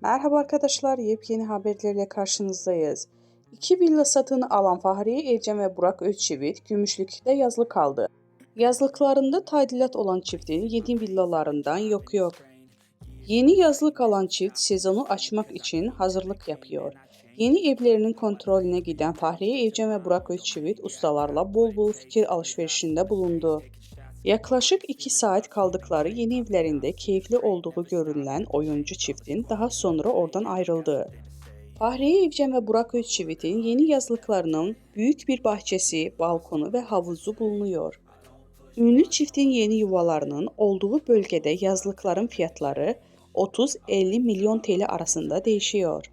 Merhaba arkadaşlar, yepyeni haberlerle karşınızdayız. İki villa satın alan Fahriye Evcen ve Burak Özçivit Gümüşlük'te yazlık kaldı. Yazlıklarında tadilat olan çiftin yeni villalarından yok. Yeni yazlık alan çift sezonu açmak için hazırlık yapıyor. Yeni evlerinin kontrolüne giden Fahriye Evcen ve Burak Özçivit ustalarla bol fikir alışverişinde bulundu. Yaklaşık 2 saat kaldıkları yeni evlerinde keyifli olduğu görülen oyuncu çiftin daha sonra oradan ayrıldı. Fahriye Evcen ve Burak Özçivit'in yeni yazlıklarının büyük bir bahçesi, balkonu ve havuzu bulunuyor. Ünlü çiftin yeni yuvalarının olduğu bölgede yazlıkların fiyatları 30-50 milyon TL arasında değişiyor.